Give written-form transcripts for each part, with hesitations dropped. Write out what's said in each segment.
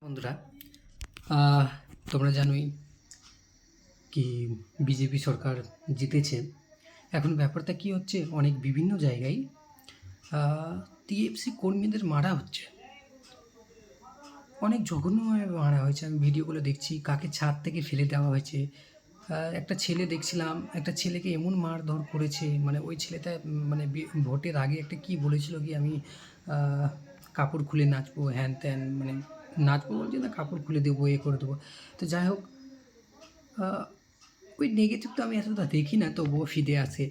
বন্ধুরা, আহ, তোমরা জানোই কি বিজেপি সরকার জিতেছে। এখন ব্যাপারটা কি হচ্ছে, অনেক বিভিন্ন জায়গায় টিএমসি কর্মীদের মারা হচ্ছে, অনেক জঘন্যভাবে মারা হয়েছে। আমি ভিডিওগুলো দেখছি, কাকে ছাদ থেকে ফেলে দেওয়া হয়েছে। একটা ছেলে দেখছিলাম, একটা ছেলেকে এমন মারধর করেছে, মানে ওই ছেলেটা মানে ভোটের আগে একটা কি বলেছিল কি আমি কাপড় খুলে নাচবো, হ্যান ত্যান, মানে নাচবো বলছে না, কাপড় খুলে দেবো, এ করে দেবো। তো যাই হোক, ওই নেগেটিভ তো আমি এতটা দেখি না, তবুও ফিদে আসে।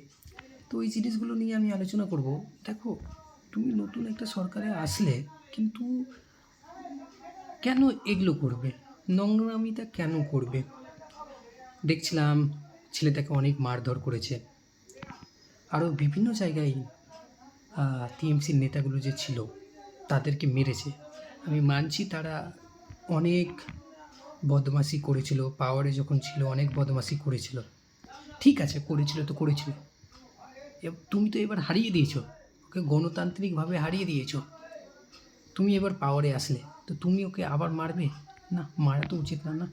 তো ওই জিনিসগুলো নিয়ে আমি আলোচনা করব। দেখো, তুমি নতুন একটা সরকারে আসলে, কিন্তু কেন এগুলো করবে, নোংরামিটা কেন করবে? দেখছিলাম ছেলেটাকে অনেক মারধর করেছে, আরও বিভিন্ন জায়গায় টিএমসির নেতাগুলো যে ছিল তাদেরকে মেরেছে। আমি মানছি তারা অনেক বদমাশি করেছিল, পাওয়ারে যখন ছিল অনেক বদমাশি করেছিল, ঠিক আছে, করেছিল তো করেছিল। তুমি তো এবার হারিয়ে দিয়েছো, ওকে গণতান্ত্রিকভাবে হারিয়ে দিয়েছো। তুমি এবার পাওয়ারে আসলে, তো তুমি ওকে আবার মারবে? না, মারা তো উচিত না। না,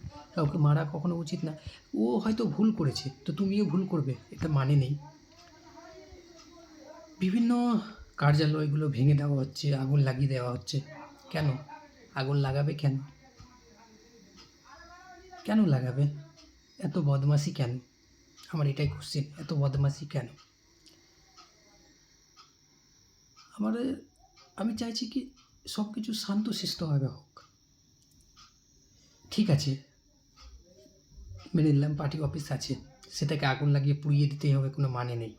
ওকে মারা কখনো উচিত না। ও হয়তো ভুল করেছে, তো তুমিও ভুল করবে, এটা মানে নেই। বিভিন্ন কার্যালয়গুলো ভেঙে দেওয়া হচ্ছে, আগুন লাগিয়ে দেওয়া হচ্ছে। কেন আগুন লাগাবে? কেন কেন লাগাবে? এত বদমাশি কেন? আমার এটাই কোশ্চেন, এত বদমাশি কেন? আমার আমি চাইছি কি সব কিছু শান্তশিষ্টভাবে হোক। ঠিক আছে, মেনে নিলাম পার্টি অফিস আছে, সেটাকে আগুন লাগিয়ে পুড়িয়ে দিতেই হবে, কোনো মানে নেই।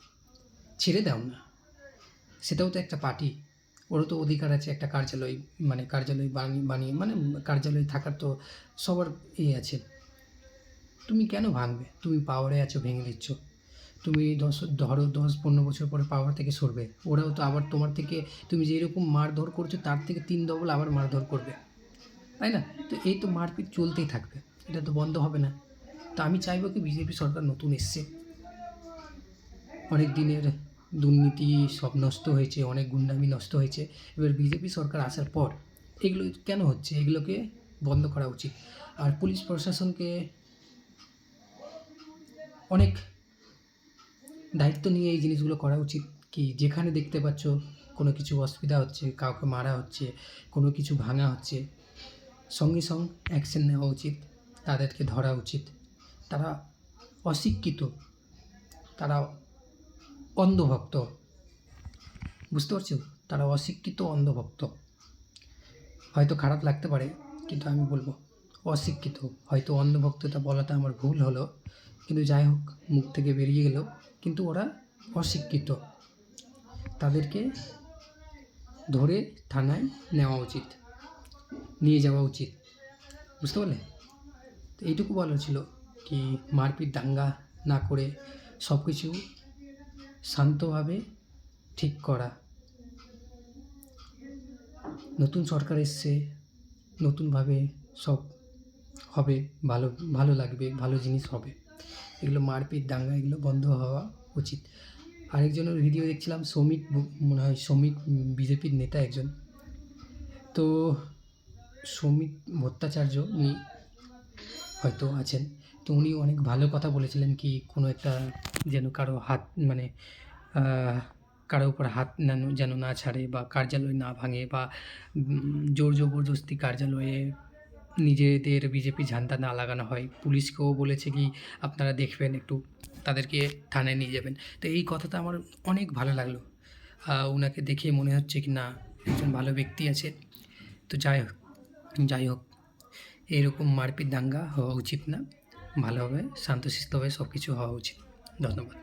ছেড়ে দাও না, সেটাও তো একটা পার্টি, ওরও তো অধিকার আছে একটা কার্যালয়, মানে কার্যালয় বানিয়ে মানে কার্যালয় থাকার তো সবার আছে। তুমি কেন ভাঙবে? তুমি পাওয়ারে আছো, ভেঙে দিচ্ছ। তুমি ধরো 10-15 বছর পরে পাওয়ার থেকে সরবে, ওরাও তো আবার তোমার থেকে, তুমি যেরকম মারধর করছো তার থেকে 3 ডবল আবার মারধর করবে, তাই না? তো এই তো মারপিট চলতেই থাকবে, এটা তো বন্ধ হবে না। তো আমি চাইবো কি বিজেপি সরকার নতুন এসছে, অনেক দিনের দুর্নীতি সব নষ্ট হয়েছে, অনেক গুন্ডামি নষ্ট হয়েছে। এবার বিজেপি সরকার আসার পর এগুলো কেন হচ্ছে, এগুলোকে বন্ধ করা উচিত। আর পুলিশ প্রশাসনকে অনেক দায়িত্ব নিয়ে এই জিনিসগুলো করা উচিত। কি যেখানে দেখতে পাচ্ছ কোনো কিছু অসুবিধা হচ্ছে, কাউকে মারা হচ্ছে, কোনো কিছু ভাঙা হচ্ছে, সঙ্গে সঙ্গে অ্যাকশন নেওয়া উচিত, তাদেরকে ধরা উচিত। তারা অশিক্ষিত, তারা অন্ধভক্ত, বুঝতে পারছো? তারা অশিক্ষিত, অন্ধভক্ত। হয়তো খারাপ লাগতে পারে, কিন্তু আমি বলবো অশিক্ষিত। হয়তো অন্ধভক্তটা বলাটা আমার ভুল হলো, কিন্তু যাই হোক, মুখ থেকে বেরিয়ে গেল। কিন্তু ওরা অশিক্ষিত, তাদেরকে ধরে থানায় নেওয়া উচিত, নিয়ে যাওয়া উচিত, বুঝতে পারলে? তো এইটুকু বলার ছিল কি, মারপিট দাঙ্গা না করে সব কিছু শান্তভাবে ঠিক করা। নতুন সরকার এসছে, নতুনভাবে সব হবে, ভালো ভালো লাগবে, ভালো জিনিস হবে। এগুলো মারপিট দাঙ্গা এগুলো বন্ধ হওয়া উচিত। আরেকজনের ভিডিও দেখছিলাম, শ্রমিক, মনে হয় শ্রমিক, বিজেপির নেতা একজন। তো শ্রমিক ভট্টাচার্য উনি হয়তো আছেন, তো উনি অনেক ভালো কথা বলেছিলেন কি কোনো একটা যেন কারো হাত, মানে কারো উপর হাত যেন না ছাড়ে, বা কার্যালয় না ভাঙে, বা জোর জবরদস্তি কার্যালয়ে নিজেদের বিজেপি ঝান্ডা না লাগানো হয়। পুলিশকেও বলেছে কি আপনারা দেখবেন, একটু তাদেরকে থানায় নিয়ে যাবেন। তো এই কথাটা আমার অনেক ভালো লাগলো। ওনাকে দেখে মনে হচ্ছে কি না, একজন ভালো ব্যক্তি আছে। তো যাই হোক, এরকম মারপিট দাঙ্গা হওয়া উচিত না, ভালোভাবে শান্তশিষ্টভাবে সব কিছু হওয়া উচিত। ধন্যবাদ।